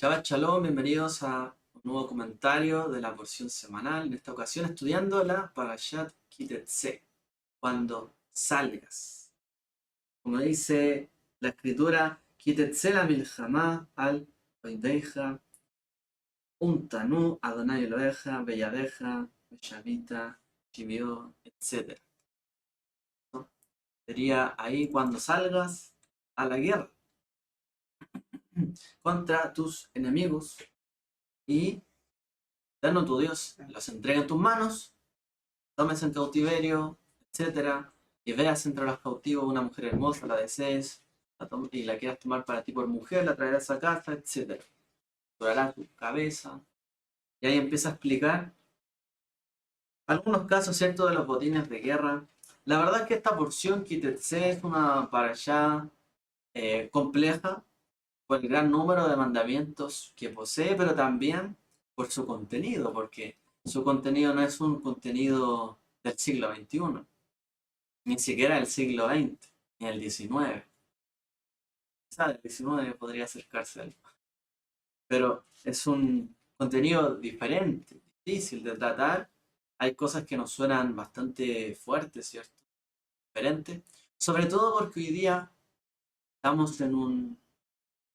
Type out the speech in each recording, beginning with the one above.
Shabbat Shalom, bienvenidos a un nuevo comentario de la porción semanal. En esta ocasión estudiando la Parashat Kitetse, cuando salgas. Como dice la escritura, Kitetse la milhamá al oideja, untanu Adonai Eloheja, belladeja, beshavita, shivio, etc. ¿No? Sería ahí cuando salgas a la guerra contra tus enemigos y Eterno tu Dios los entrega en tus manos, tomes en cautiverio, etcétera, y veas entre los cautivos una mujer hermosa, la desees, y la quieras tomar para ti por mujer, la traerás a casa, etcétera. Durará tu cabeza. Y ahí empieza a explicar algunos casos, ¿cierto?, de los botines de guerra. La verdad es que esta porción, Kitetse, es una para allá compleja por el gran número de mandamientos que posee, pero también por su contenido, porque su contenido no es un contenido del siglo XXI, ni siquiera del siglo XX, ni el XIX. Quizá del XIX podría acercarse a él, pero es un contenido diferente, difícil de tratar. Hay cosas que nos suenan bastante fuertes, ¿cierto? Diferentes. Sobre todo porque hoy día estamos en un,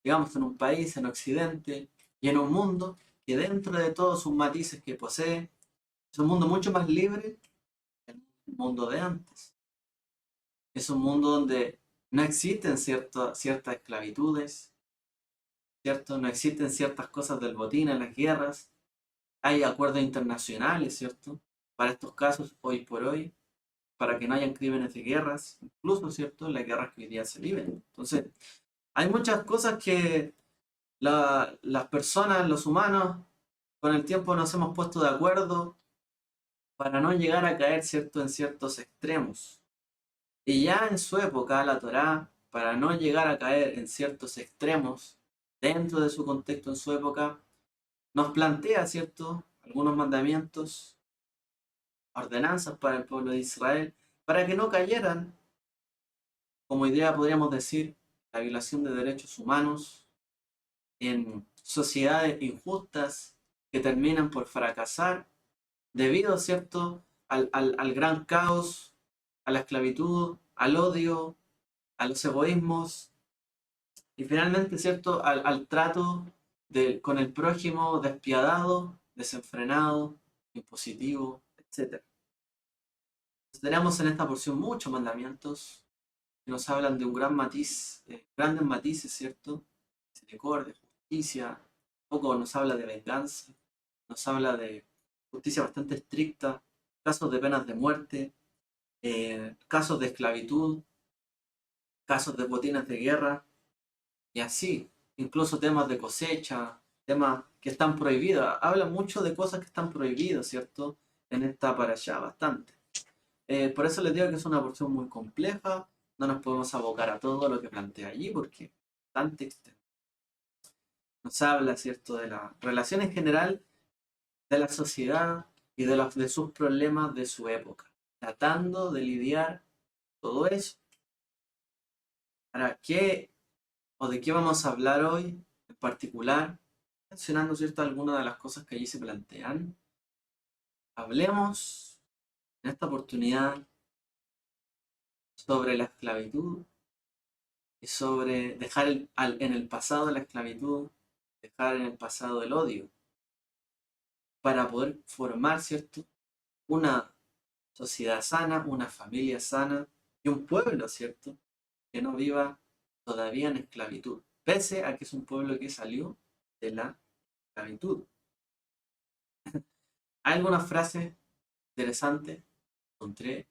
digamos, en un país, en Occidente, y en un mundo que dentro de todos sus matices que posee, es un mundo mucho más libre que el mundo de antes. Es un mundo donde no existen ciertas esclavitudes, ¿cierto? No existen ciertas cosas del botín en las guerras. Hay acuerdos internacionales, ¿cierto? Para estos casos, hoy por hoy, para que no hayan crímenes de guerras, incluso, ¿cierto? Las guerras que hoy día se viven. Entonces, hay muchas cosas que las personas, los humanos, con el tiempo nos hemos puesto de acuerdo para no llegar a caer, ¿cierto?, en ciertos extremos. Y ya en su época, la Torá, para no llegar a caer en ciertos extremos, dentro de su contexto en su época, nos plantea, ¿cierto?, algunos mandamientos, ordenanzas para el pueblo de Israel, para que no cayeran, como idea podríamos decir, la violación de derechos humanos, en sociedades injustas que terminan por fracasar debido, ¿cierto?, al gran caos, a la esclavitud, al odio, a los egoísmos y finalmente, ¿cierto?, al trato con el prójimo despiadado, desenfrenado, impositivo, etcétera. Tenemos en esta porción muchos mandamientos que nos hablan de un gran matiz, grandes matices, ¿cierto? Misericordia, justicia, un poco nos habla de venganza, nos habla de justicia bastante estricta, casos de penas de muerte, casos de esclavitud, casos de botines de guerra, y así, incluso temas de cosecha, temas que están prohibidos. Habla mucho de cosas que están prohibidas, ¿cierto? En esta para allá, bastante. Por eso les digo que es una porción muy compleja, no nos podemos abocar a todo lo que plantea allí porque es bastante extenso. Nos habla, ¿cierto?, de la relación en general de la sociedad y de sus problemas de su época, tratando de lidiar todo eso. ¿Para qué o de qué vamos a hablar hoy en particular? Mencionando, ¿cierto?, algunas de las cosas que allí se plantean. Hablemos en esta oportunidad sobre la esclavitud y sobre dejar en el pasado la esclavitud, dejar en el pasado el odio, para poder formar, ¿cierto?, una sociedad sana, una familia sana y un pueblo, ¿cierto?, que no viva todavía en esclavitud, pese a que es un pueblo que salió de la esclavitud. Hay algunas frases interesantes que encontré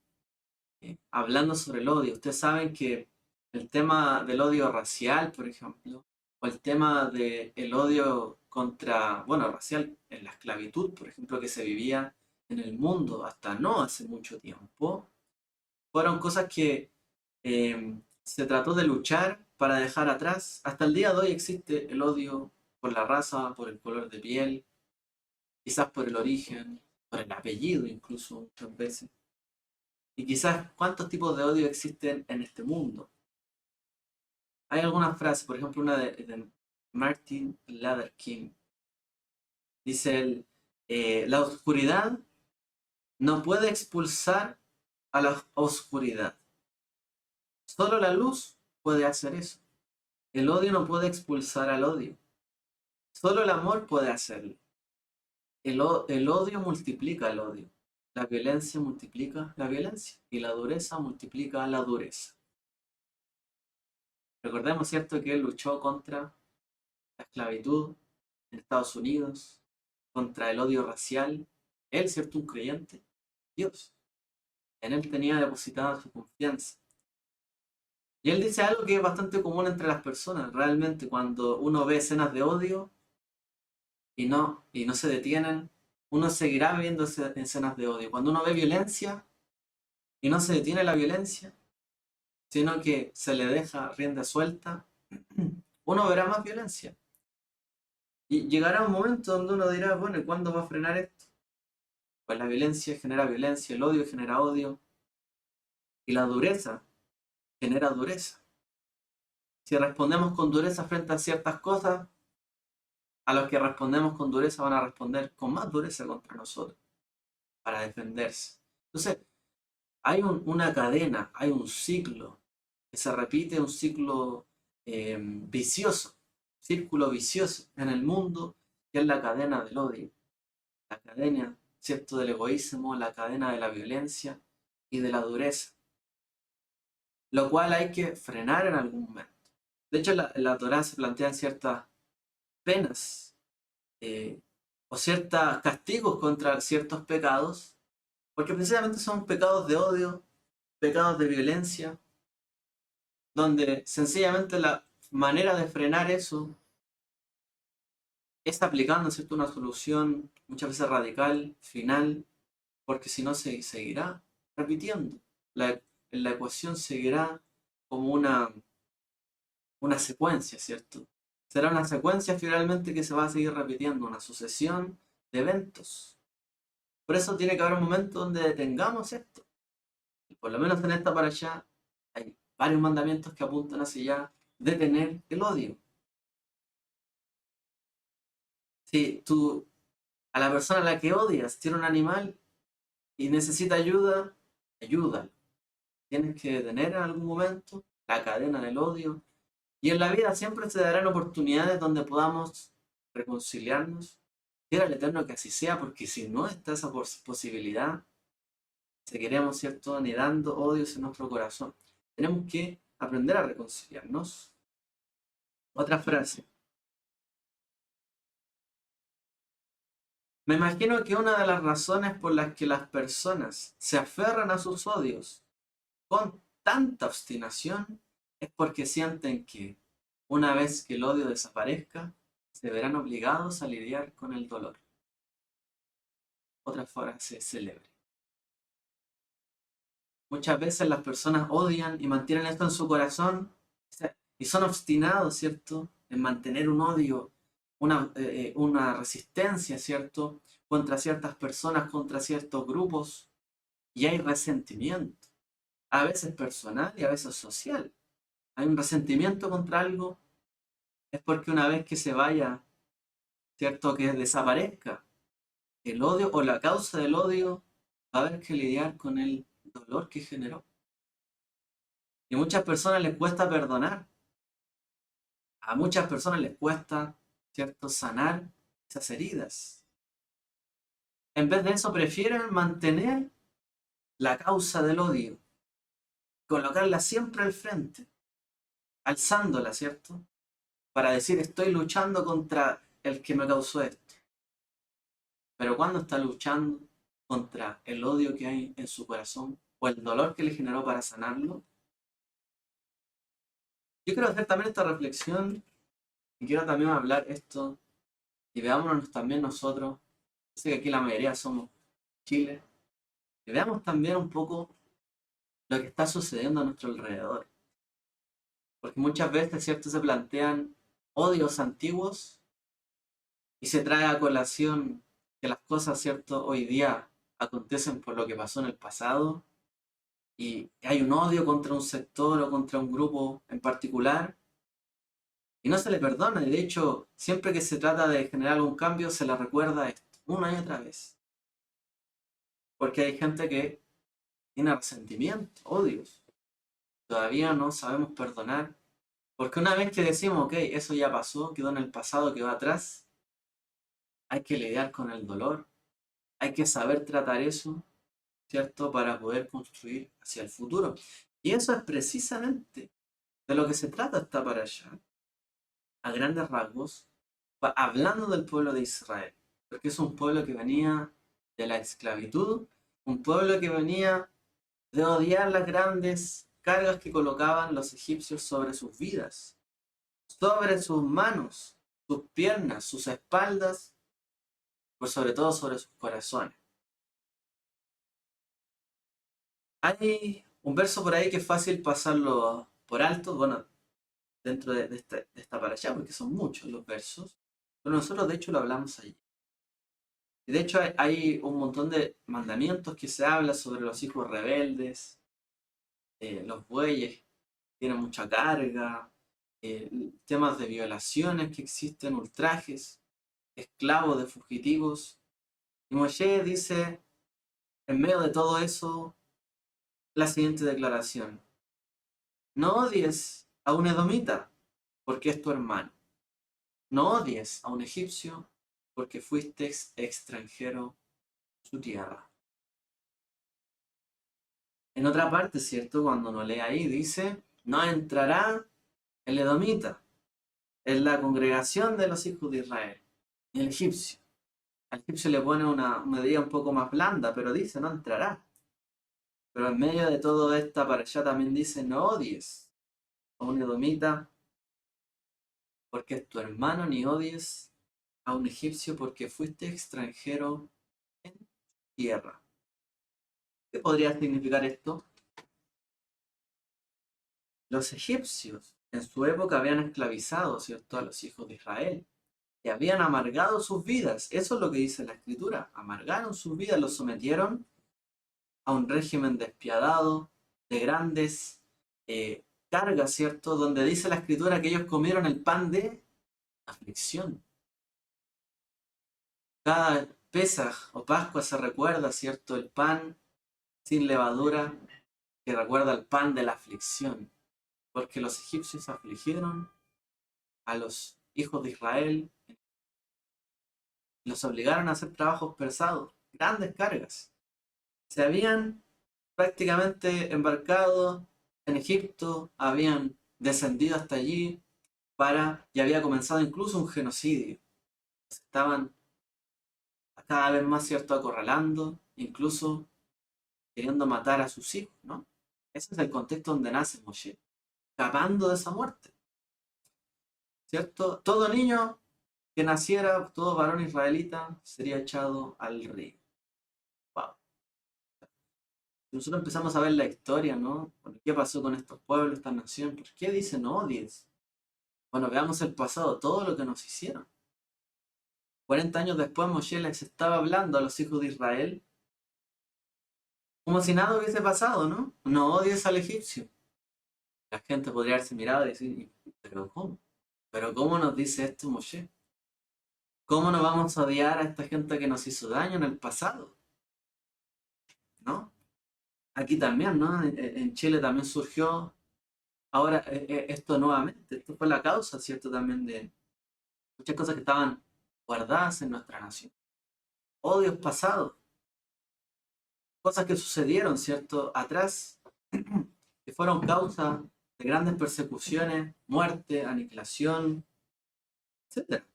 hablando sobre el odio. Ustedes saben que el tema del odio racial, por ejemplo, o el tema del odio contra, bueno, racial en la esclavitud, por ejemplo, que se vivía en el mundo hasta no hace mucho tiempo, fueron cosas que se trató de luchar para dejar atrás. Hasta el día de hoy existe el odio por la raza, por el color de piel, quizás por el origen, por el apellido incluso muchas veces. Y quizás cuántos tipos de odio existen en este mundo. Hay algunas frases, por ejemplo, una Martin Luther King. Dice él, la oscuridad no puede expulsar a la oscuridad. Solo la luz puede hacer eso. El odio no puede expulsar al odio. Solo el amor puede hacerlo. El odio multiplica el odio. La violencia multiplica la violencia. Y la dureza multiplica la dureza. Recordemos, ¿cierto?, que él luchó contra la esclavitud en Estados Unidos, contra el odio racial. Él, ¿cierto?, un creyente. Dios. En él tenía depositada su confianza. Y él dice algo que es bastante común entre las personas. Realmente, cuando uno ve escenas de odio y no se detienen, uno seguirá viendo escenas de odio. Cuando uno ve violencia y no se detiene la violencia, sino que se le deja rienda suelta, uno verá más violencia. Y llegará un momento donde uno dirá, bueno, ¿y cuándo va a frenar esto? Pues la violencia genera violencia, el odio genera odio, y la dureza genera dureza. Si respondemos con dureza frente a ciertas cosas, a los que respondemos con dureza van a responder con más dureza contra nosotros, para defenderse. Entonces, hay una cadena, hay un ciclo que se repite, un ciclo vicioso, círculo vicioso en el mundo, que es la cadena del odio, la cadena, ¿cierto?, del egoísmo, la cadena de la violencia y de la dureza, lo cual hay que frenar en algún momento. De hecho, en la Torá se plantean ciertas penas o ciertos castigos contra ciertos pecados, porque precisamente son pecados de odio, pecados de violencia, donde sencillamente la manera de frenar eso es aplicando, ¿cierto?, una solución muchas veces radical, final, porque si no se seguirá repitiendo. La ecuación seguirá como una secuencia, ¿cierto? Será una secuencia finalmente que se va a seguir repitiendo, una sucesión de eventos. Por eso tiene que haber un momento donde detengamos esto. Y por lo menos en esta para allá hay varios mandamientos que apuntan hacia allá, detener el odio. Si tú a la persona a la que odias tiene un animal y necesita ayuda, ayúdalo. Tienes que detener en algún momento la cadena del odio. Y en la vida siempre se darán oportunidades donde podamos reconciliarnos. Quiera el Eterno que así sea, porque si no está esa posibilidad, seguiremos, ¿cierto?, anidando odios en nuestro corazón. Tenemos que aprender a reconciliarnos. Otra frase. Me imagino que una de las razones por las que las personas se aferran a sus odios con tanta obstinación es porque sienten que una vez que el odio desaparezca, se verán obligados a lidiar con el dolor. Otra frase célebre. Muchas veces las personas odian y mantienen esto en su corazón y son obstinados, ¿cierto?, en mantener un odio, una resistencia, ¿cierto?, contra ciertas personas, contra ciertos grupos, y hay resentimiento, a veces personal y a veces social. Hay un resentimiento contra algo, es porque una vez que se vaya, ¿cierto?, que desaparezca el odio o la causa del odio, va a haber que lidiar con el dolor que generó. Y a muchas personas les cuesta perdonar. A muchas personas les cuesta, ¿cierto?, sanar esas heridas. En vez de eso, prefieren mantener la causa del odio, colocarla siempre al frente, alzándola, ¿cierto?, para decir estoy luchando contra el que me causó esto. Pero cuando está luchando contra el odio que hay en su corazón o el dolor que le generó para sanarlo, yo quiero hacer también esta reflexión y quiero también hablar esto y veámonos también nosotros. Sé que aquí la mayoría somos Chile. Y veamos también un poco lo que está sucediendo a nuestro alrededor. Porque muchas veces, ¿cierto?, se plantean odios antiguos y se trae a colación que las cosas, ¿cierto?, hoy día acontecen por lo que pasó en el pasado y hay un odio contra un sector o contra un grupo en particular Y no se le perdona, y de hecho, siempre que se trata de generar algún cambio, se le recuerda esto, una y otra vez. Porque hay gente que tiene resentimiento, odios. Todavía no sabemos perdonar. Porque una vez que decimos, ok, eso ya pasó, quedó en el pasado, quedó atrás, hay que lidiar con el dolor, hay que saber tratar eso, ¿cierto? Para poder construir hacia el futuro. Y eso es precisamente de lo que se trata esta para allá, a grandes rasgos, hablando del pueblo de Israel. Porque es un pueblo que venía de la esclavitud, un pueblo que venía de odiar las grandes cargas que colocaban los egipcios sobre sus vidas, sobre sus manos, sus piernas, sus espaldas, pues sobre todo sobre sus corazones. Hay un verso por ahí que es fácil pasarlo por alto, bueno, dentro de esta para allá, porque son muchos los versos, pero nosotros de hecho lo hablamos allí. Y de hecho hay un montón de mandamientos que se habla sobre los hijos rebeldes, los bueyes tienen mucha carga, temas de violaciones que existen, ultrajes, esclavos de fugitivos. Y Moshe dice, en medio de todo eso, la siguiente declaración. No odies a un edomita, porque es tu hermano. No odies a un egipcio, porque fuiste extranjero en su tierra. En otra parte, ¿cierto? Cuando uno lee ahí, dice, no entrará el edomita en la congregación de los hijos de Israel, ni el egipcio. Al egipcio le pone una medida un poco más blanda, pero dice, no entrará. Pero en medio de todo esta para allá también dice, no odies a un edomita porque es tu hermano, ni odies a un egipcio porque fuiste extranjero en tierra. ¿Qué podría significar esto? Los egipcios en su época habían esclavizado, ¿cierto?, a los hijos de Israel y habían amargado sus vidas. Eso es lo que dice la escritura. Amargaron sus vidas, los sometieron a un régimen despiadado, de grandes cargas, ¿cierto? Donde dice la escritura que ellos comieron el pan de aflicción. Cada Pesaj o Pascua se recuerda, ¿cierto? El pan sin levadura que recuerda el pan de la aflicción. Porque los egipcios afligieron a los hijos de Israel, los obligaron a hacer trabajos pesados, grandes cargas. Se habían prácticamente embarcado en Egipto, habían descendido hasta allí y había comenzado incluso un genocidio. Estaban cada vez más, ¿cierto?, acorralando, incluso queriendo matar a sus hijos, ¿no? Ese es el contexto donde nace Moshe, escapando de esa muerte, ¿cierto? Todo niño que naciera, todo varón israelita, sería echado al río. Wow. Nosotros empezamos a ver la historia, ¿no? Bueno, ¿qué pasó con estos pueblos, estas naciones? ¿Por qué dicen odies? Bueno, veamos el pasado, todo lo que nos hicieron. 40 años después, Moshe les estaba hablando a los hijos de Israel como si nada hubiese pasado, ¿no? No odies al egipcio. La gente podría haberse mirado y decir, ¿pero cómo? ¿Pero cómo nos dice esto Moshe? ¿Cómo no vamos a odiar a esta gente que nos hizo daño en el pasado? ¿No? Aquí también, ¿no? En Chile también surgió ahora esto nuevamente. Esto fue la causa, ¿cierto? También de muchas cosas que estaban guardadas en nuestra nación. Odios pasados, cosas que sucedieron, ¿cierto? Atrás, que fueron causa de grandes persecuciones, muerte, aniquilación, etcétera.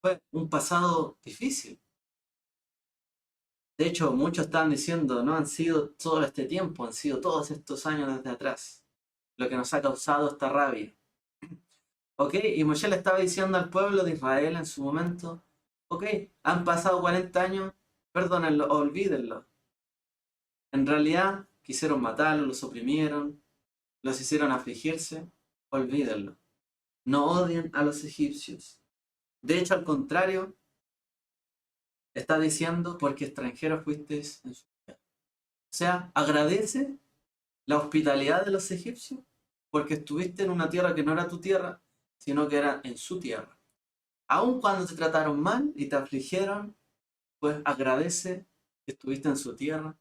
Fue un pasado difícil. De hecho, muchos están diciendo, no han sido todo este tiempo, han sido todos estos años desde atrás, lo que nos ha causado esta rabia. ¿Ok? Y Moshe le estaba diciendo al pueblo de Israel en su momento, ok, han pasado 40 años, perdónenlo, olvídenlo. En realidad, quisieron matarlos, los oprimieron, los hicieron afligirse, olvídenlo. No odien a los egipcios. De hecho, al contrario, está diciendo, porque extranjeros fuisteis en su tierra. O sea, agradece la hospitalidad de los egipcios, porque estuviste en una tierra que no era tu tierra, sino que era en su tierra. Aun cuando te trataron mal y te afligieron, pues agradece que estuviste en su tierra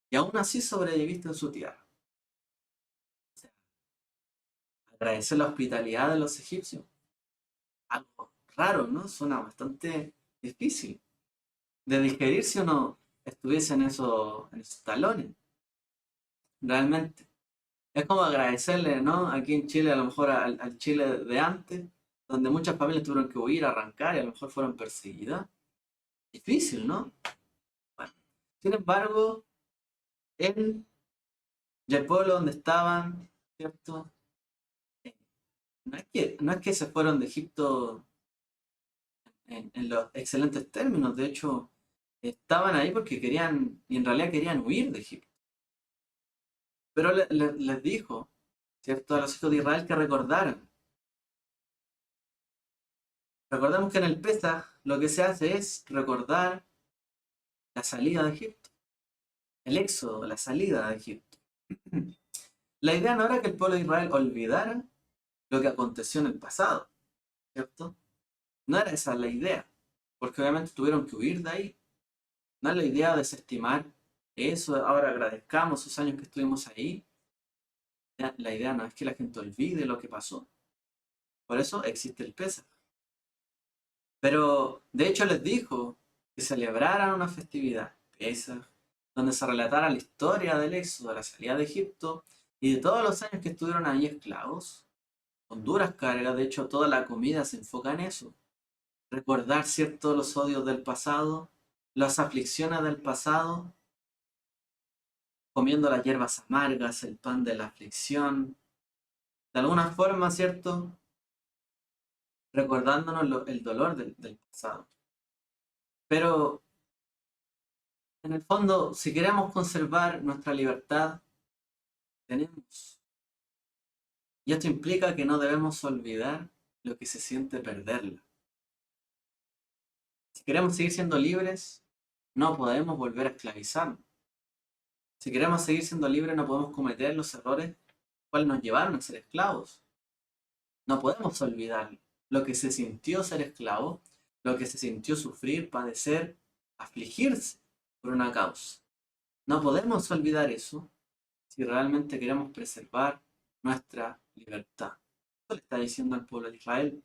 y aún así sobreviviste en su tierra. O sea, agradecer la hospitalidad de los egipcios. Algo raro, ¿no? Suena bastante difícil de digerir si uno estuviese en esos talones, realmente. Es como agradecerle, ¿no? Aquí en Chile, a lo mejor al Chile de antes, donde muchas familias tuvieron que huir, arrancar y a lo mejor fueron perseguidas. Difícil, ¿no? Bueno, sin embargo, él y el pueblo donde estaban, ¿cierto? No es que se fueron de Egipto en los excelentes términos, de hecho, estaban ahí porque querían, y en realidad querían huir de Egipto. Pero les dijo, ¿cierto? A los hijos de Israel que recordaran. Recordemos que en el Pesaj lo que se hace es recordar la salida de Egipto, el éxodo, la salida de Egipto. La idea no era que el pueblo de Israel olvidara lo que aconteció en el pasado, ¿cierto? No era esa la idea, porque obviamente tuvieron que huir de ahí. No es la idea desestimar eso, ahora agradezcamos esos años que estuvimos ahí. La idea no es que la gente olvide lo que pasó. Por eso existe el Pesaj. Pero de hecho les dijo que celebraran una festividad, Pesaj, donde se relatara la historia del éxodo, de la salida de Egipto y de todos los años que estuvieron ahí esclavos, con duras cargas. De hecho, toda la comida se enfoca en eso. Recordar, ¿cierto?, los odios del pasado, las aflicciones del pasado, comiendo las hierbas amargas, el pan de la aflicción, de alguna forma, ¿cierto?, recordándonos el dolor del pasado. Pero en el fondo, si queremos conservar nuestra libertad, tenemos. Y esto implica que no debemos olvidar lo que se siente perderla. Si queremos seguir siendo libres, no podemos volver a esclavizarnos. Si queremos seguir siendo libres, no podemos cometer los errores cuales nos llevaron a ser esclavos. No podemos olvidar lo que se sintió ser esclavo, lo que se sintió sufrir, padecer, afligirse por una causa. No podemos olvidar eso si realmente queremos preservar nuestra libertad. Esto le está diciendo al pueblo de Israel.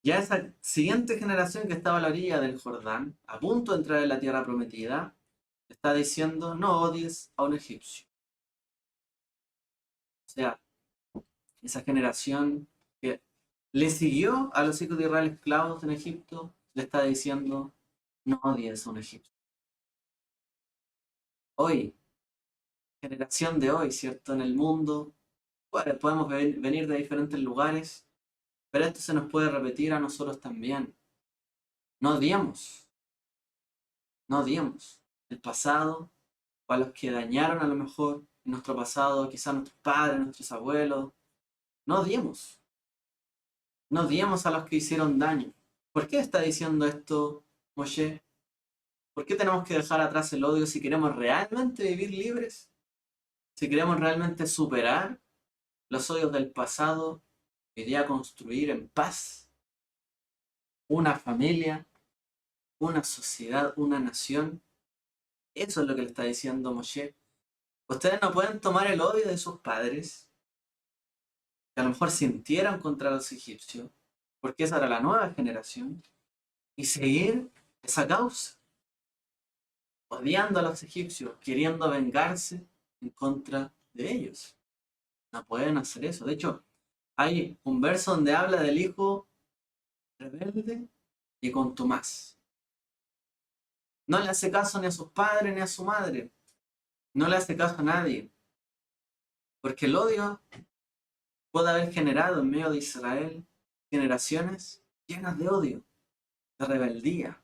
Ya esa siguiente generación que estaba a la orilla del Jordán, a punto de entrar en la tierra prometida, le está diciendo: no odies a un egipcio. O sea, esa generación que le siguió a los hijos de Israel esclavos en Egipto, le está diciendo: no odies a un egipcio. Hoy, generación de hoy, ¿cierto? En el mundo, bueno, podemos venir de diferentes lugares, pero esto se nos puede repetir a nosotros también. No odiemos, no odiemos el pasado, o a los que dañaron a lo mejor en nuestro pasado, quizás nuestros padres, nuestros abuelos. No odiemos, no odiemos a los que hicieron daño. ¿Por qué está diciendo esto Moshe? ¿Por qué tenemos que dejar atrás el odio si queremos realmente vivir libres? Si queremos realmente superar los odios del pasado, quería construir en paz una familia, una sociedad, una nación. Eso es lo que le está diciendo Moshe. Ustedes no pueden tomar el odio de sus padres, que a lo mejor sintieron contra los egipcios, porque esa era la nueva generación, y seguir esa causa, odiando a los egipcios, queriendo vengarse en contra de ellos. No pueden hacer eso. De hecho, hay un verso donde habla del hijo rebelde y contumaz. No le hace caso ni a sus padres ni a su madre. No le hace caso a nadie. Porque el odio puede haber generado en medio de Israel generaciones llenas de odio, de rebeldía.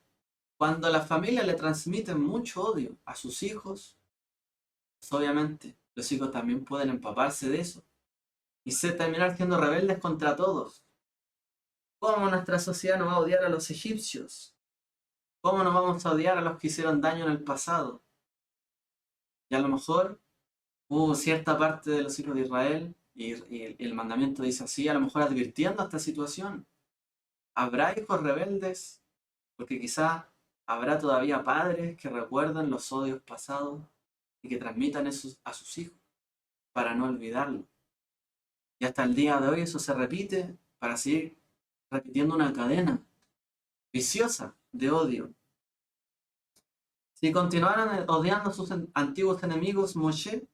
Cuando las familias le transmiten mucho odio a sus hijos, pues obviamente los hijos también pueden empaparse de eso y terminar siendo rebeldes contra todos. ¿Cómo nuestra sociedad no va a odiar a los egipcios? ¿Cómo no vamos a odiar a los que hicieron daño en el pasado? Y a lo mejor hubo cierta parte de los hijos de Israel y el mandamiento dice así, a lo mejor advirtiendo esta situación. ¿Habrá hijos rebeldes? Porque quizá habrá todavía padres que recuerden los odios pasados y que transmitan eso a sus hijos para no olvidarlo. Y hasta el día de hoy eso se repite para seguir repitiendo una cadena viciosa de odio. Si continuaran odiando a sus antiguos enemigos, Moshe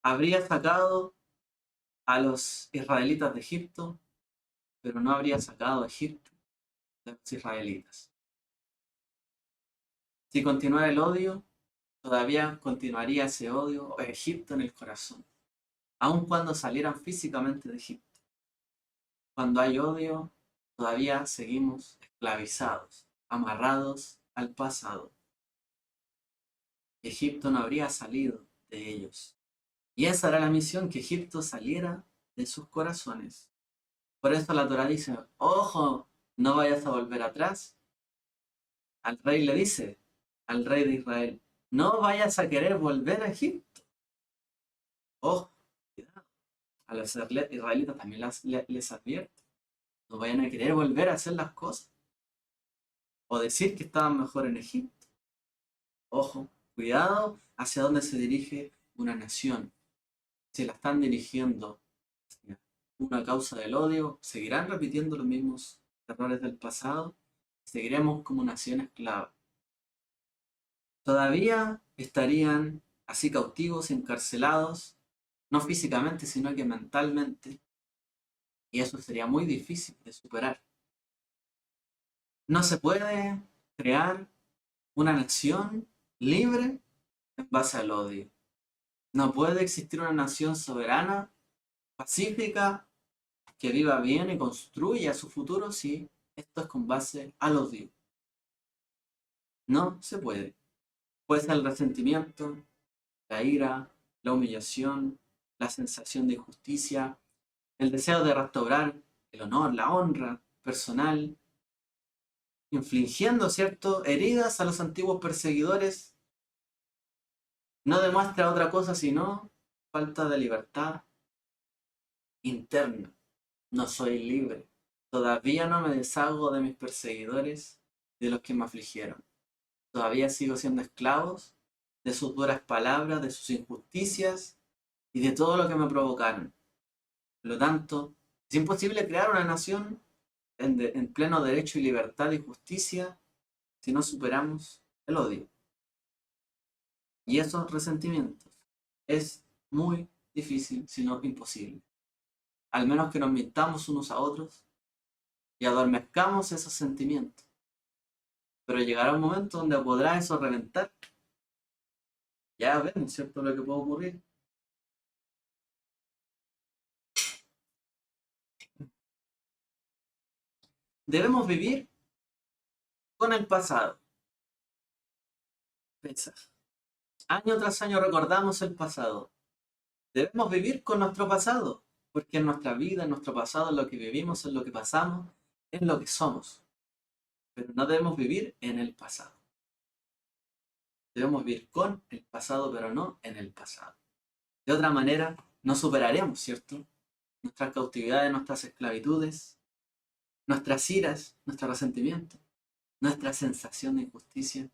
habría sacado a los israelitas de Egipto, pero no habría sacado a Egipto de los israelitas. Si continuara el odio, todavía continuaría ese odio a Egipto en el corazón, aun cuando salieran físicamente de Egipto. Cuando hay odio, todavía seguimos esclavizados, amarrados al pasado. Egipto no habría salido de ellos. Y esa era la misión, que Egipto saliera de sus corazones. Por eso la Torá dice, ojo, no vayas a volver atrás. Al rey le dice, al rey de Israel, no vayas a querer volver a Egipto. Ojo, cuidado. A los israelitas también les advierte, no vayan a querer volver a hacer las cosas. O decir que estaban mejor en Egipto. Ojo, cuidado hacia dónde se dirige una nación. Si la están dirigiendo hacia una causa del odio, seguirán repitiendo los mismos errores del pasado, seguiremos como nación esclava. Todavía estarían así cautivos, encarcelados, no físicamente, sino que mentalmente, y eso sería muy difícil de superar. No se puede crear una nación libre en base al odio. No puede existir una nación soberana, pacífica, que viva bien y construya su futuro si esto es con base al odio. No se puede. Puede ser el resentimiento, la ira, la humillación, la sensación de injusticia, el deseo de restaurar el honor, la honra personal, infligiendo, ¿cierto?, heridas a los antiguos perseguidores, no demuestra otra cosa sino falta de libertad interna. No soy libre. Todavía no me deshago de mis perseguidores, de los que me afligieron. Todavía sigo siendo esclavos de sus duras palabras, de sus injusticias y de todo lo que me provocaron. Por lo tanto, es imposible crear una nación en pleno derecho y libertad y justicia si no superamos el odio. Y esos resentimientos es muy difícil, si no imposible. Al menos que nos mintamos unos a otros y adormezcamos esos sentimientos. Pero llegará un momento donde podrá eso reventar. Ya vemos, ¿cierto?, lo que puede ocurrir. Debemos vivir con el pasado. Pesaj. Año tras año recordamos el pasado. Debemos vivir con nuestro pasado, porque en nuestra vida, en nuestro pasado, en lo que vivimos, en lo que pasamos, es lo que somos. Pero no debemos vivir en el pasado. Debemos vivir con el pasado, pero no en el pasado. De otra manera, no superaremos, ¿cierto?, nuestras cautividades, nuestras esclavitudes, nuestras iras, nuestro resentimiento, nuestra sensación de injusticia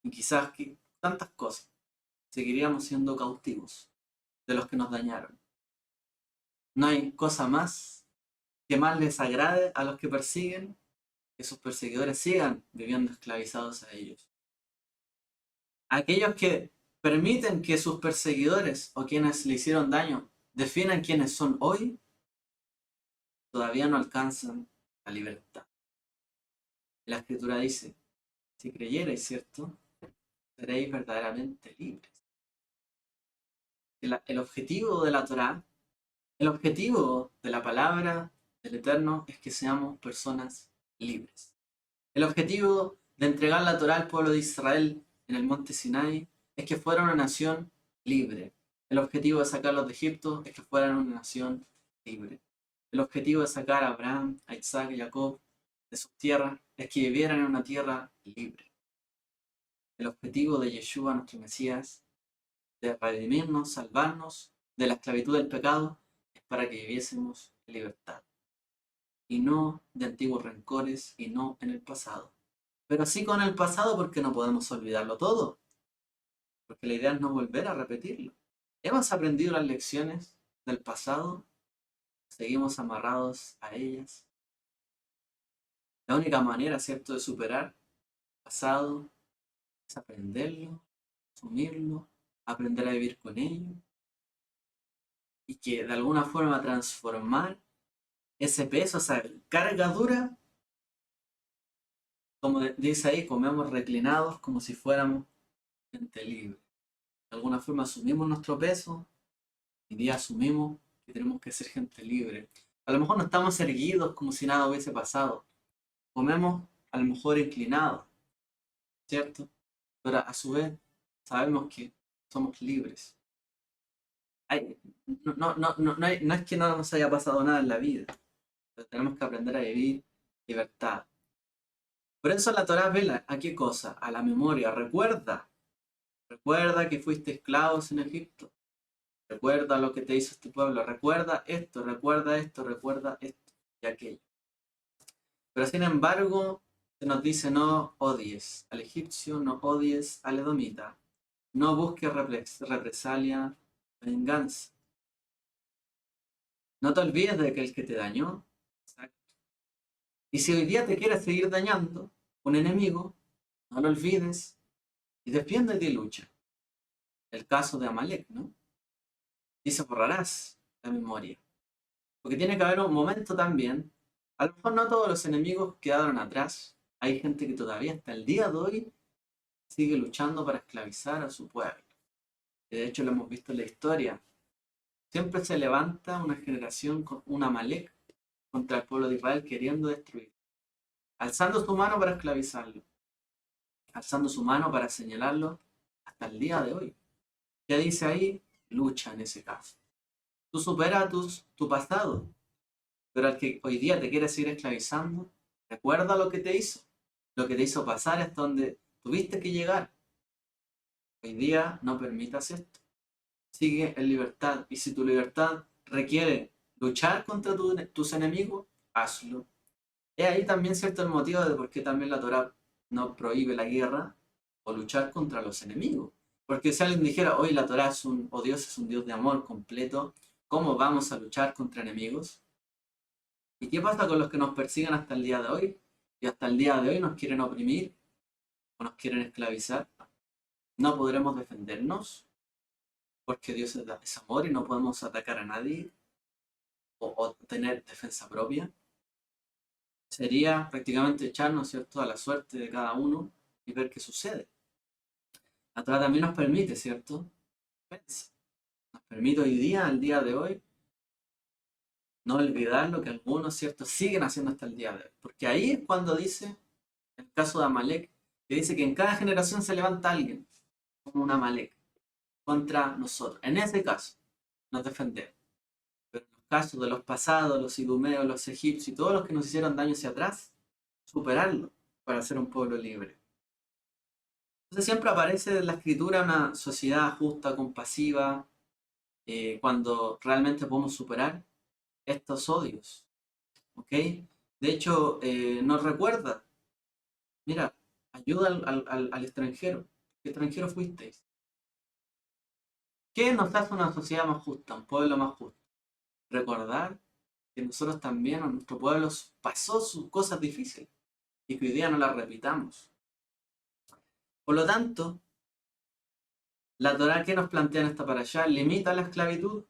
y quizás que tantas cosas. Seguiríamos siendo cautivos de los que nos dañaron. No hay cosa más que más les agrade a los que persiguen que sus perseguidores sigan viviendo esclavizados a ellos. Aquellos que permiten que sus perseguidores o quienes le hicieron daño definan quiénes son hoy, todavía no alcanzan la libertad. La Escritura dice, si creyerais, ¿cierto?, seréis verdaderamente libres. El objetivo de la Torá, el objetivo de la palabra del Eterno es que seamos personas libres. El objetivo de entregar la Torá al pueblo de Israel en el monte Sinai es que fuera una nación libre. El objetivo de sacarlos de Egipto es que fueran una nación libre. El objetivo de sacar a Abraham, a Isaac y a Jacob de sus tierras es que vivieran en una tierra libre. El objetivo de Yeshua, nuestro Mesías, de redimirnos, salvarnos, de la esclavitud del pecado es para que viviésemos en libertad. Y no de antiguos rencores y no en el pasado. Pero sí con el pasado porque no podemos olvidarlo todo. Porque la idea es no volver a repetirlo. ¿Hemos aprendido las lecciones del pasado? ¿Seguimos amarrados a ellas? La única manera, ¿cierto?, de superar el pasado es aprenderlo, asumirlo, aprender a vivir con ello y que de alguna forma transformar ese peso, esa carga dura, como dice ahí, comemos reclinados como si fuéramos gente libre. De alguna forma asumimos nuestro peso y día asumimos que tenemos que ser gente libre. A lo mejor no estamos erguidos como si nada hubiese pasado. Comemos a lo mejor inclinados, ¿cierto? Pero a su vez sabemos que somos libres. No es que no nos haya pasado nada en la vida, pero tenemos que aprender a vivir libertad. Por eso la Torá vela a qué cosa, a la memoria. Recuerda que fuiste esclavos en Egipto. Recuerda lo que te hizo este pueblo. Recuerda esto, recuerda esto y aquello. Pero sin embargo, se nos dice no odies al egipcio, no odies al edomita. No busques represalia, venganza. No te olvides de que el que te dañó. Exacto. Y si hoy día te quieres seguir dañando un enemigo, no lo olvides y defiéndete y lucha. El caso de Amalek, ¿no? Dice, borrarás la memoria. Porque tiene que haber un momento también. A lo mejor no todos los enemigos quedaron atrás. Hay gente que todavía hasta el día de hoy sigue luchando para esclavizar a su pueblo. Y de hecho lo hemos visto en la historia. Siempre se levanta una generación con un Amalek contra el pueblo de Israel queriendo destruir. Alzando su mano para esclavizarlo. Alzando su mano para señalarlo hasta el día de hoy. ¿Qué dice ahí? Lucha en ese caso. Tú superas tu pasado, pero al que hoy día te quiere seguir esclavizando, recuerda lo que te hizo. Lo que te hizo pasar hasta donde tuviste que llegar. Hoy día no permitas esto. Sigue en libertad. Y si tu libertad requiere luchar contra tus enemigos, hazlo. Es ahí también cierto el motivo de por qué también la Torá no prohíbe la guerra o luchar contra los enemigos. Porque si alguien dijera, hoy la Torá es o Dios es un Dios de amor completo, ¿cómo vamos a luchar contra enemigos? ¿Y qué pasa con los que nos persiguen hasta el día de hoy? Y hasta el día de hoy nos quieren oprimir o nos quieren esclavizar. No podremos defendernos porque Dios es amor y no podemos atacar a nadie o tener defensa propia. Sería prácticamente echarnos, ¿cierto?, a la suerte de cada uno y ver qué sucede. La Torá también nos permite, ¿cierto? Nos permite hoy día, al día de hoy, no olvidar lo que algunos, ¿cierto?, siguen haciendo hasta el día de hoy. Porque ahí es cuando dice, el caso de Amalek, que dice que en cada generación se levanta alguien, como un Amalek, contra nosotros. En ese caso, nos defendemos. Pero en los casos de los pasados, los idumeos, los egipcios y todos los que nos hicieron daño hacia atrás, superarlo para ser un pueblo libre. Entonces siempre aparece en la escritura una sociedad justa, compasiva, cuando realmente podemos superar estos odios. ¿Ok? De hecho, nos recuerda, mira, ayuda al extranjero. ¿Qué extranjero fuisteis? ¿Qué nos hace una sociedad más justa, un pueblo más justo? Recordar que nosotros también, a nuestro pueblo, pasó sus cosas difíciles y que hoy día no las repitamos. Por lo tanto, la Torá que nos plantea en esta parashá limita la esclavitud.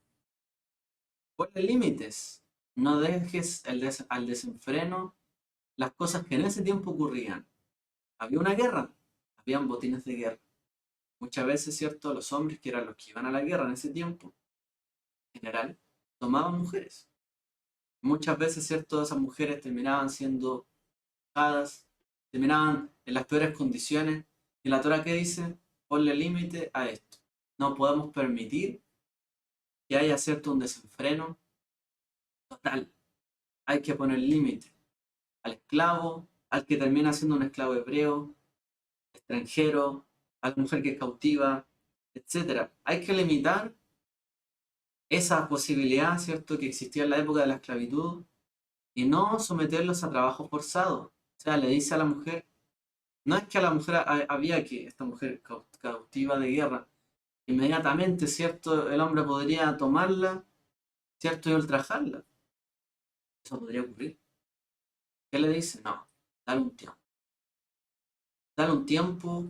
Ponle límites. No dejes al desenfreno las cosas que en ese tiempo ocurrían. Había una guerra, habían botines de guerra. Muchas veces, ¿cierto? Los hombres, que eran los que iban a la guerra en ese tiempo, en general, tomaban mujeres. Muchas veces, ¿cierto? Esas mujeres terminaban siendo usadas, terminaban en las peores condiciones. Y la Torá que dice, ponle límite a esto. No podemos permitir que haya, ¿cierto?, un desenfreno total. Hay que poner límite al esclavo, al que termina siendo un esclavo hebreo, extranjero, a la mujer que es cautiva, etcétera. Hay que limitar esa posibilidad, ¿cierto?, que existía en la época de la esclavitud y no someterlos a trabajo forzado. O sea, le dice a la mujer, no es que a la mujer había que, esta mujer cautiva de guerra, inmediatamente, ¿cierto?, el hombre podría tomarla, ¿cierto?, y ultrajarla. Eso podría ocurrir. ¿Qué le dice? No, dale un tiempo. Dale un tiempo.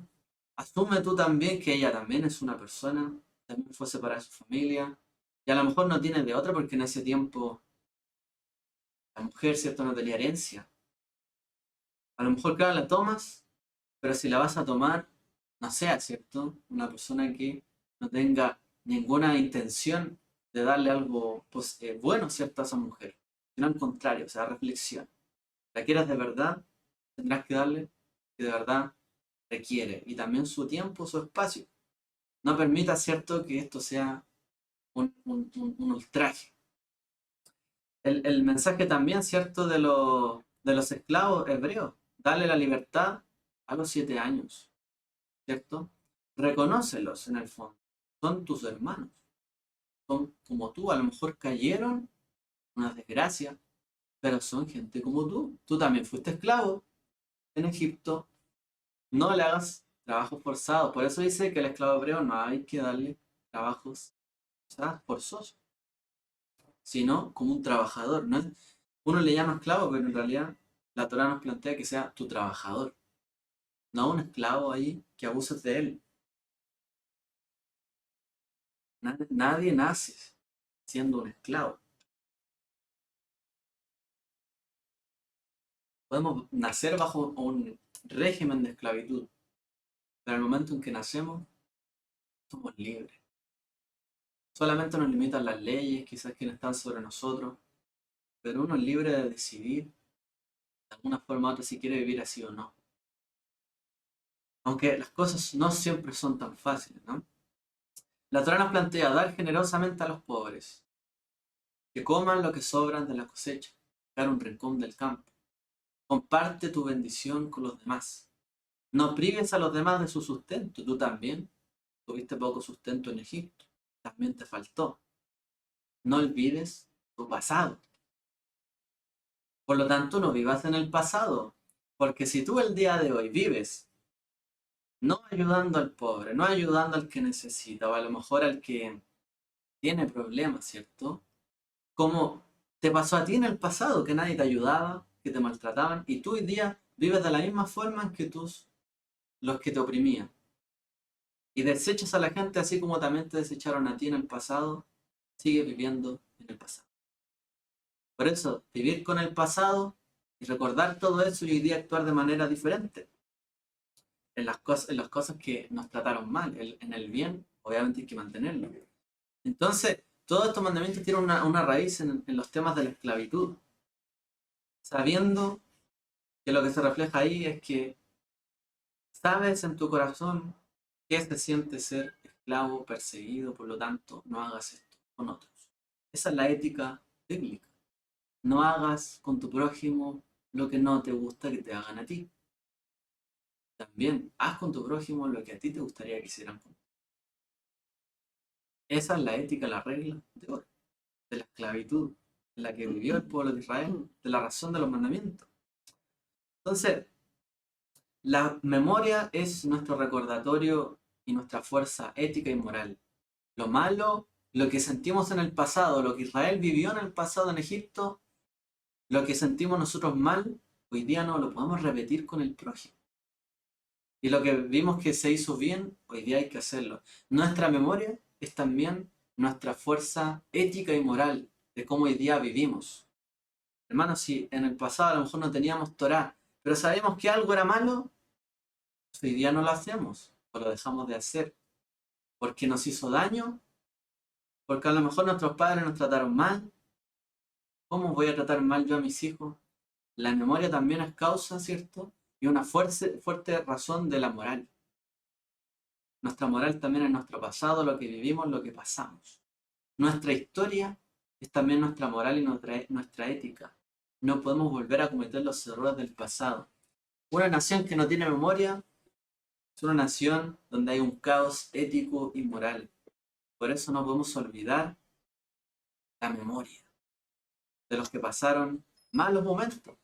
Asume tú también que ella también es una persona, también fue separada de su familia, y a lo mejor no tiene de otra porque en ese tiempo la mujer, ¿cierto?, no tenía herencia. A lo mejor, claro, la tomas, pero si la vas a tomar, no sea, ¿cierto?, una persona que no tenga ninguna intención de darle algo pues, bueno, ¿cierto?, a esa mujer, sino al contrario, o sea, reflexión. La quieras de verdad, tendrás que darle que de verdad requiere, y también su tiempo, su espacio. No permita, ¿cierto?, que esto sea un ultraje. El mensaje también, ¿cierto?, de los esclavos hebreos, darle la libertad a los 7 años, ¿cierto? Reconócelos en el fondo, son tus hermanos, son como tú, a lo mejor cayeron, una desgracia, pero son gente como tú también fuiste esclavo en Egipto, no le hagas trabajo forzado, por eso dice que el esclavo hebreo no hay que darle trabajos, o sea, forzosos, sino como un trabajador. No es, uno le llama esclavo, pero en realidad la Torah nos plantea que sea tu trabajador, no un esclavo ahí que abuses de él. Nadie nace siendo un esclavo. Podemos nacer bajo un régimen de esclavitud, pero en el momento en que nacemos, somos libres. Solamente nos limitan las leyes, quizás quienes están sobre nosotros, pero uno es libre de decidir de alguna forma u otra si quiere vivir así o no. Aunque las cosas no siempre son tan fáciles, ¿no? La Torá nos plantea dar generosamente a los pobres, que coman lo que sobran de la cosecha, dar un rincón del campo. Comparte tu bendición con los demás. No prives a los demás de su sustento. Tú también tuviste poco sustento en Egipto. También te faltó. No olvides tu pasado. Por lo tanto, no vivas en el pasado. Porque si tú el día de hoy vives no ayudando al pobre, no ayudando al que necesita, o a lo mejor al que tiene problemas, ¿cierto? Como te pasó a ti en el pasado, que nadie te ayudaba, que te maltrataban, y tú hoy día vives de la misma forma en que los que te oprimían. Y desechas a la gente así como también te desecharon a ti en el pasado, sigues viviendo en el pasado. Por eso, vivir con el pasado y recordar todo eso y hoy día actuar de manera diferente. En las cosas que nos trataron mal, en el bien, obviamente hay que mantenerlo. Entonces, todos estos mandamientos tienen una raíz en los temas de la esclavitud, sabiendo que lo que se refleja ahí es que sabes en tu corazón que se siente ser esclavo, perseguido, por lo tanto, no hagas esto con otros. Esa es la ética bíblica. No hagas con tu prójimo lo que no te gusta que te hagan a ti. También haz con tu prójimo lo que a ti te gustaría que hicieran contigo. Esa es la ética, la regla de oro, de la esclavitud en la que vivió el pueblo de Israel, de la razón de los mandamientos. Entonces, la memoria es nuestro recordatorio y nuestra fuerza ética y moral. Lo malo, lo que sentimos en el pasado, lo que Israel vivió en el pasado en Egipto, lo que sentimos nosotros mal, hoy día no lo podemos repetir con el prójimo. Y lo que vimos que se hizo bien, hoy día hay que hacerlo. Nuestra memoria es también nuestra fuerza ética y moral de cómo hoy día vivimos. Hermanos, si en el pasado a lo mejor no teníamos Torá, pero sabemos que algo era malo, pues hoy día no lo hacemos o lo dejamos de hacer porque nos hizo daño, porque a lo mejor nuestros padres nos trataron mal. ¿Cómo voy a tratar mal yo a mis hijos? La memoria también es causa, ¿cierto? Y una fuerte razón de la moral. Nuestra moral también es nuestro pasado, lo que vivimos, lo que pasamos. Nuestra historia es también nuestra moral y nuestra ética. No podemos volver a cometer los errores del pasado. Una nación que no tiene memoria es una nación donde hay un caos ético y moral. Por eso no podemos olvidar la memoria de los que pasaron malos momentos.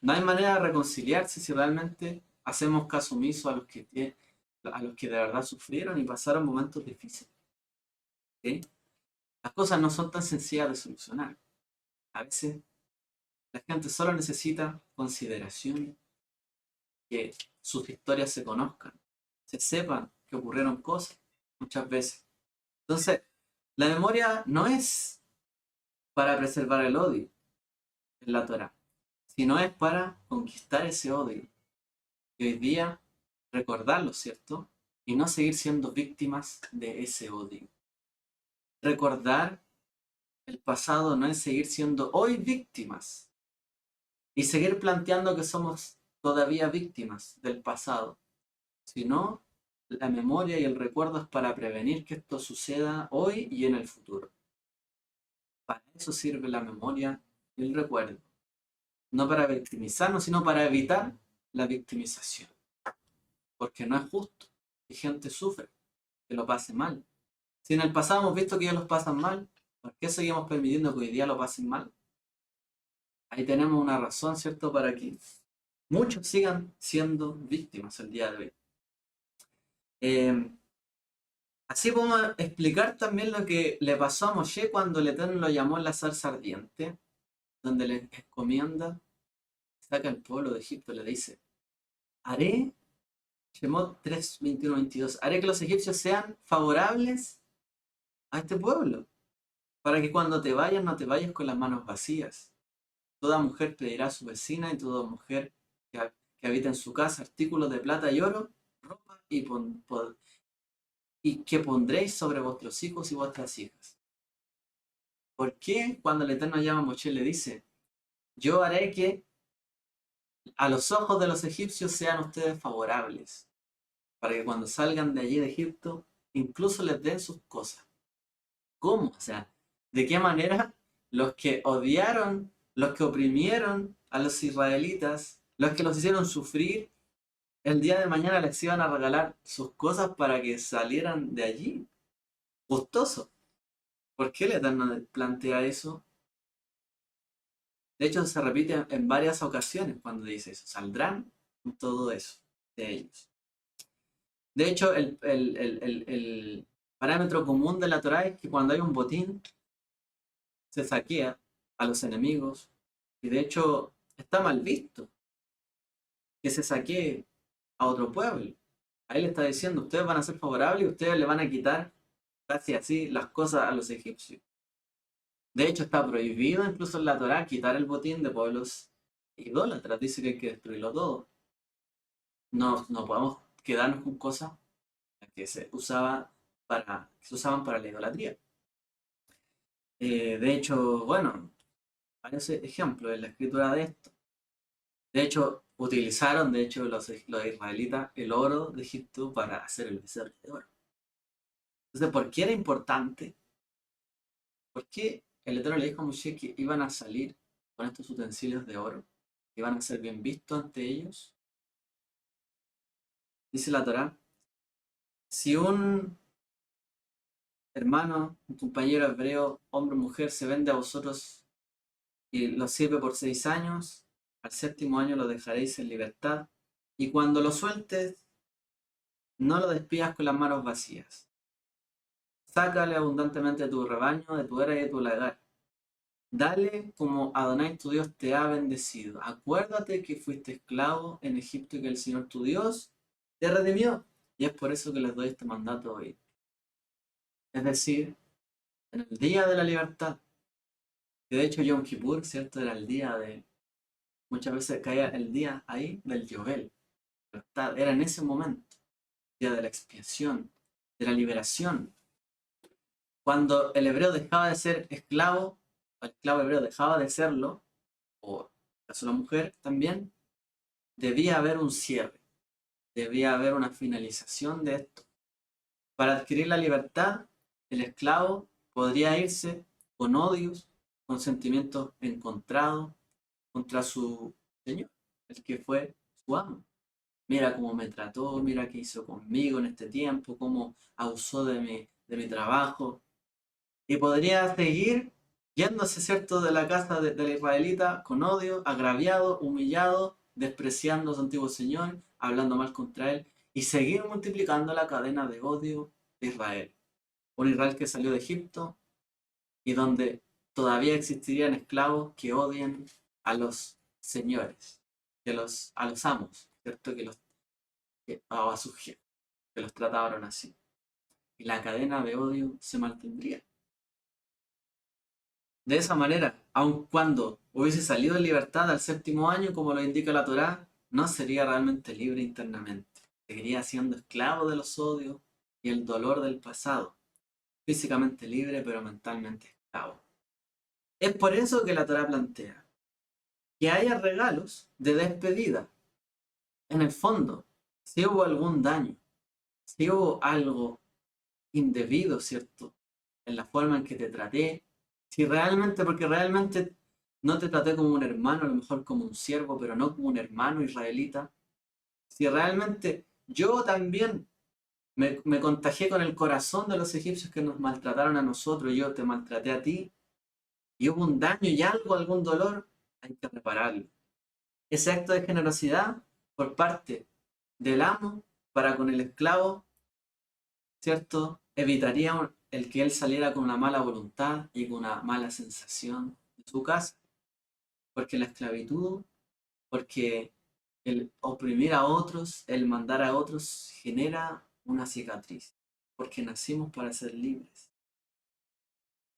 No hay manera de reconciliarse si realmente hacemos caso omiso a los que de verdad sufrieron y pasaron momentos difíciles. ¿Sí? Las cosas no son tan sencillas de solucionar. A veces la gente solo necesita consideración, que sus historias se conozcan, se sepan que ocurrieron cosas muchas veces. Entonces, la memoria no es para preservar el odio en la Torah, sino es para conquistar ese odio. Y hoy día recordarlo, ¿cierto? Y no seguir siendo víctimas de ese odio. Recordar el pasado no es seguir siendo hoy víctimas y seguir planteando que somos todavía víctimas del pasado, sino la memoria y el recuerdo es para prevenir que esto suceda hoy y en el futuro. Para eso sirve la memoria y el recuerdo. No para victimizarnos, sino para evitar la victimización. Porque no es justo que gente sufre, que lo pase mal. Si en el pasado hemos visto que ellos los pasan mal, ¿por qué seguimos permitiendo que hoy día lo pasen mal? Ahí tenemos una razón, ¿cierto?, para que muchos sigan siendo víctimas el día de hoy. Así podemos explicar también lo que le pasó a Moshe cuando el Eterno lo llamó en la zarza ardiente, donde le encomienda, saca al pueblo de Egipto, le dice, haré, Shemot 3, 21, 22, haré que los egipcios sean favorables a este pueblo, para que cuando te vayas no te vayas con las manos vacías. Toda mujer pedirá a su vecina y toda mujer que habita en su casa artículos de plata y oro, ropa y que pondréis sobre vuestros hijos y vuestras hijas. ¿Por qué cuando el Eterno llama a Moshe le dice, yo haré que a los ojos de los egipcios sean ustedes favorables, para que cuando salgan de allí de Egipto, incluso les den sus cosas? ¿Cómo? O sea, ¿de qué manera los que odiaron, los que oprimieron a los israelitas, los que los hicieron sufrir, el día de mañana les iban a regalar sus cosas para que salieran de allí? Gustoso. ¿Por qué el Eterno plantea eso? De hecho, se repite en varias ocasiones cuando dice eso. Saldrán con todo eso de ellos. De hecho, el parámetro común de la Torá es que cuando hay un botín, se saquea a los enemigos. Y de hecho, está mal visto que se saquee a otro pueblo. Ahí le está diciendo, ustedes van a ser favorables y ustedes le van a quitar casi así las cosas a los egipcios. De hecho, está prohibido incluso en la Torá quitar el botín de pueblos idólatras. Dice que hay que destruirlo todo. No podemos quedarnos con cosas que se usaban para la idolatría. De hecho, bueno, varios ejemplos en la escritura de esto. De hecho, utilizaron, los israelitas, el oro de Egipto para hacer el becerro de oro. Entonces, ¿por qué era importante? ¿Por qué el Eterno le dijo a Moshe que iban a salir con estos utensilios de oro? Que iban a ser bien vistos ante ellos. Dice la Torá, si un hermano, un compañero hebreo, hombre o mujer, se vende a vosotros y lo sirve por 6 años, al 7.º año lo dejaréis en libertad, y cuando lo sueltes, no lo despidas con las manos vacías. Sácale abundantemente de tu rebaño, de tu era y de tu lagar. Dale como Adonai tu Dios te ha bendecido. Acuérdate que fuiste esclavo en Egipto y que el Señor tu Dios te redimió. Y es por eso que les doy este mandato hoy. Es decir, en el día de la libertad, que de hecho Yom Kippur, ¿cierto? Era el día de... Muchas veces caía el día ahí del Yobel. Era en ese momento, día de la expiación, de la liberación. Cuando el hebreo dejaba de ser esclavo, el esclavo hebreo dejaba de serlo, o en caso de la mujer también, debía haber un cierre, debía haber una finalización de esto. Para adquirir la libertad, el esclavo podría irse con odios, con sentimientos encontrados contra su señor, el que fue su amo. Mira cómo me trató, mira qué hizo conmigo en este tiempo, cómo abusó de mi trabajo. Y podría seguir yéndose, ¿cierto?, de la casa de la israelita con odio, agraviado, humillado, despreciando a su antiguo señor, hablando mal contra él, y seguir multiplicando la cadena de odio de Israel. Un Israel que salió de Egipto y donde todavía existirían esclavos que odian a los señores, a los amos, ¿cierto? O a sus jefes, que los trataron así. Y la cadena de odio se mantendría. De esa manera, aun cuando hubiese salido en libertad al séptimo año, como lo indica la Torá, no sería realmente libre internamente. Seguiría siendo esclavo de los odios y el dolor del pasado. Físicamente libre, pero mentalmente esclavo. Es por eso que la Torá plantea que haya regalos de despedida. En el fondo, si hubo algún daño, si hubo algo indebido, ¿cierto? En la forma en que te traté, si realmente, porque realmente no te traté como un hermano, a lo mejor como un siervo, pero no como un hermano israelita, si realmente yo también me contagié con el corazón de los egipcios que nos maltrataron a nosotros, yo te maltraté a ti, y hubo un daño y algo, algún dolor, hay que repararlo. Ese acto de generosidad por parte del amo para con el esclavo, ¿cierto? Evitaría el que él saliera con una mala voluntad y con una mala sensación de su casa. Porque la esclavitud, porque el oprimir a otros, el mandar a otros, genera una cicatriz. Porque nacimos para ser libres.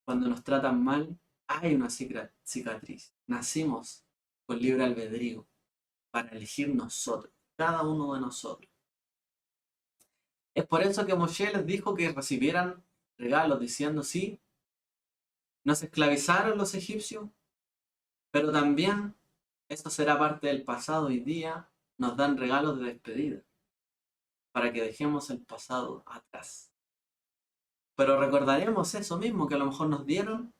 Cuando nos tratan mal, hay una cicatriz. Nacimos con libre albedrío para elegir nosotros, cada uno de nosotros. Es por eso que Moshe les dijo que recibieran regalos, diciendo, sí, nos esclavizaron los egipcios, pero también esto será parte del pasado. Hoy día nos dan regalos de despedida, para que dejemos el pasado atrás. Pero recordaremos eso mismo que a lo mejor nos dieron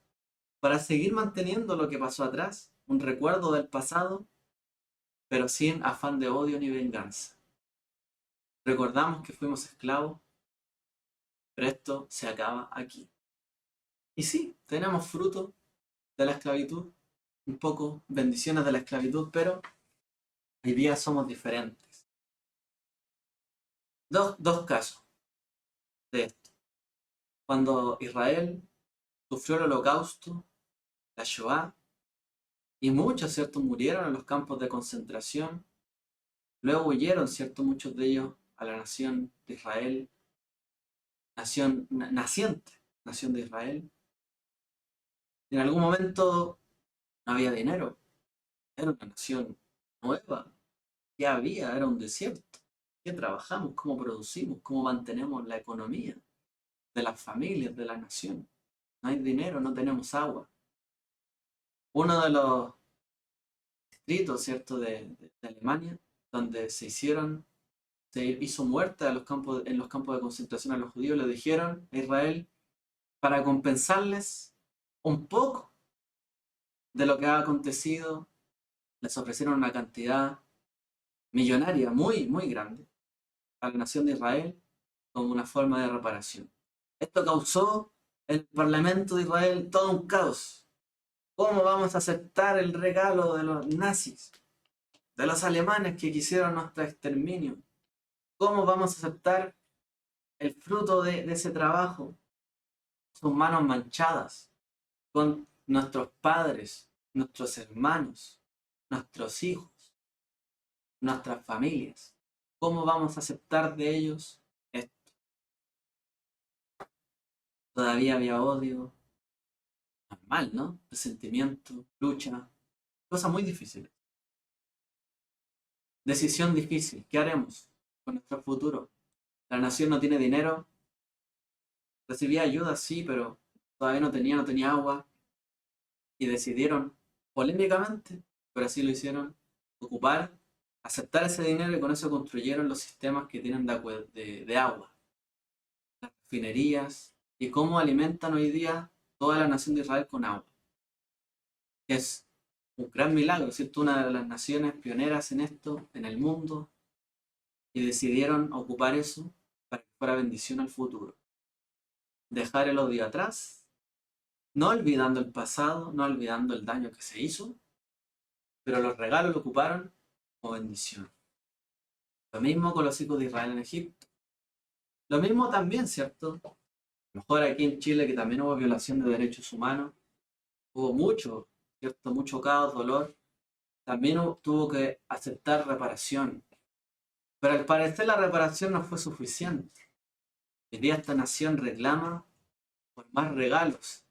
para seguir manteniendo lo que pasó atrás, un recuerdo del pasado, pero sin afán de odio ni venganza. Recordamos que fuimos esclavos, pero esto se acaba aquí. Y sí, tenemos fruto de la esclavitud, un poco bendiciones de la esclavitud, pero hoy día somos diferentes. Dos casos de esto. Cuando Israel sufrió el holocausto, la Shoah, y muchos, ¿cierto?, murieron en los campos de concentración, luego huyeron, ¿cierto?, muchos de ellos a la nación de Israel, naciente, nación de Israel. En algún momento no había dinero, era una nación nueva, ¿qué había? Era un desierto. ¿Qué trabajamos? ¿Cómo producimos? ¿Cómo mantenemos la economía de las familias, de la nación? No hay dinero, no tenemos agua. Uno de los distritos, ¿cierto?, de Alemania, donde se hizo muerte en los campos de concentración a los judíos, le dijeron a Israel, para compensarles un poco de lo que ha acontecido, les ofrecieron una cantidad millonaria muy, muy grande a la nación de Israel como una forma de reparación. Esto causó en el Parlamento de Israel todo un caos. ¿Cómo vamos a aceptar el regalo de los nazis, de los alemanes que quisieron nuestro exterminio? ¿Cómo vamos a aceptar el fruto de ese trabajo? Sus manos manchadas con nuestros padres, nuestros hermanos, nuestros hijos, nuestras familias. ¿Cómo vamos a aceptar de ellos esto? Todavía había odio, normal, ¿no? Resentimiento, lucha, cosas muy difíciles. Decisión difícil, ¿qué haremos con nuestro futuro? La nación no tiene dinero, recibía ayuda, sí, pero todavía no tenía agua, y decidieron, polémicamente, pero así lo hicieron, aceptar ese dinero, y con eso construyeron los sistemas que tienen de agua, las refinerías, y cómo alimentan hoy día toda la nación de Israel con agua. Es un gran milagro, ¿cierto? Una de las naciones pioneras en esto, en el mundo, y decidieron ocupar eso para que fuera bendición al futuro. Dejar el odio atrás no olvidando el pasado, no olvidando el daño que se hizo, pero los regalos lo ocuparon como bendición. Lo mismo con los hijos de Israel en Egipto. Lo mismo también, ¿cierto? A lo mejor aquí en Chile, que también hubo violación de derechos humanos, hubo mucho, ¿cierto? Mucho caos, dolor. También tuvo que aceptar reparación. Pero al parecer la reparación no fue suficiente. Hoy día esta nación reclama por más regalos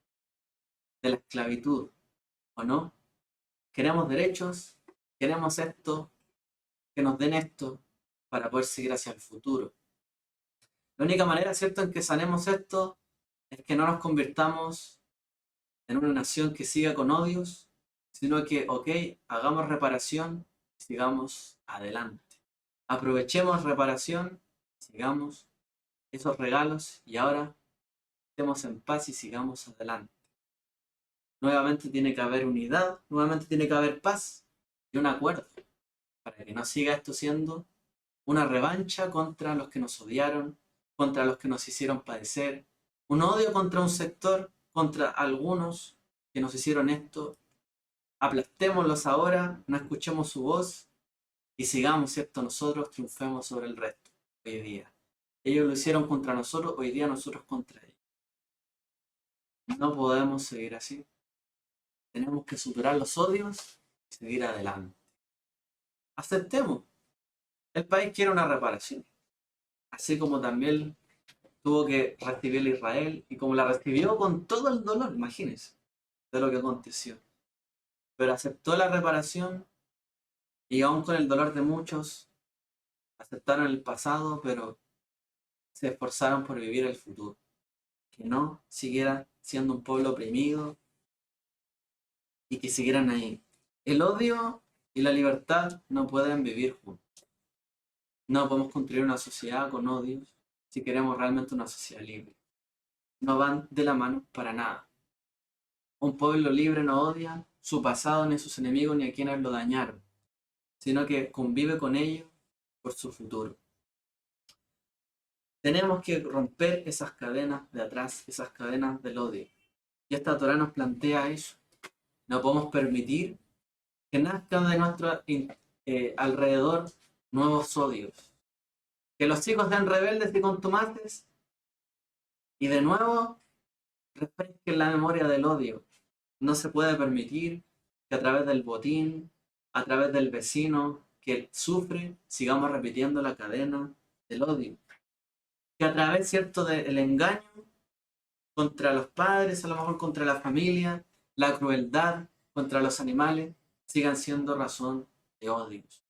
de la esclavitud, ¿o no? Queremos derechos, queremos esto, que nos den esto para poder seguir hacia el futuro. La única manera, ¿cierto?, en que sanemos esto es que no nos convirtamos en una nación que siga con odios, sino que, ok, hagamos reparación, sigamos adelante. Aprovechemos reparación, sigamos esos regalos y ahora estemos en paz y sigamos adelante. Nuevamente tiene que haber unidad, nuevamente tiene que haber paz y un acuerdo para que no siga esto siendo una revancha contra los que nos odiaron, contra los que nos hicieron padecer, un odio contra un sector, contra algunos que nos hicieron esto. Aplastémoslos ahora, no escuchemos su voz y sigamos, ¿cierto? Nosotros triunfemos sobre el resto hoy día. Ellos lo hicieron contra nosotros, hoy día nosotros contra ellos. No podemos seguir así. Tenemos que superar los odios y seguir adelante. Aceptemos. El país quiere una reparación. Así como también tuvo que recibir Israel y como la recibió con todo el dolor, imagínense, de lo que aconteció. Pero aceptó la reparación y aún con el dolor de muchos, aceptaron el pasado, pero se esforzaron por vivir el futuro. Que no siguiera siendo un pueblo oprimido y que siguieran ahí. El odio y la libertad no pueden vivir juntos. No podemos construir una sociedad con odios si queremos realmente una sociedad libre. No van de la mano para nada. Un pueblo libre no odia su pasado, ni a sus enemigos, ni a quienes lo dañaron, sino que convive con ellos por su futuro. Tenemos que romper esas cadenas de atrás, esas cadenas del odio. Y esta Torah nos plantea eso. No podemos permitir que nazcan de nuestro alrededor nuevos odios. Que los hijos sean rebeldes y contumaces y de nuevo refresquen la memoria del odio. No se puede permitir que a través del botín, a través del vecino que sufre, sigamos repitiendo la cadena del odio. Que a través, ¿cierto?, del engaño contra los padres, a lo mejor contra la familia, la crueldad contra los animales, sigan siendo razón de odios.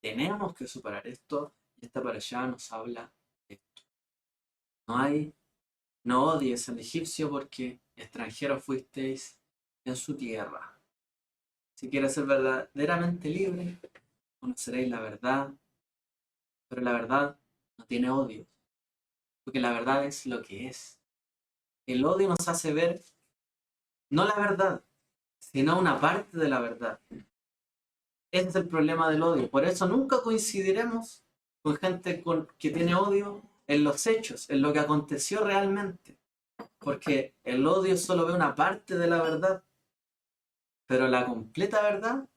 Tenemos que superar esto y esta parashá nos habla de esto. No odies al egipcio porque extranjeros fuisteis en su tierra. Si quieres ser verdaderamente libre, conoceréis la verdad, pero la verdad no tiene odio, porque la verdad es lo que es. El odio nos hace ver no la verdad, sino una parte de la verdad. Ese es el problema del odio. Por eso nunca coincidiremos con gente que tiene odio en los hechos, en lo que aconteció realmente. Porque el odio solo ve una parte de la verdad, pero la completa verdad,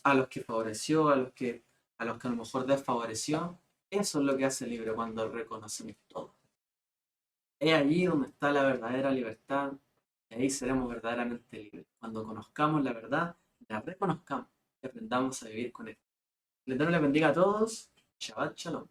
a los que favoreció, a los que a lo mejor desfavoreció, eso es lo que hace libre cuando reconocemos todo. Es allí donde está la verdadera libertad, y ahí seremos verdaderamente libres. Cuando conozcamos la verdad, la reconozcamos y aprendamos a vivir con ella. Que el Eterno les bendiga a todos. Shabbat Shalom.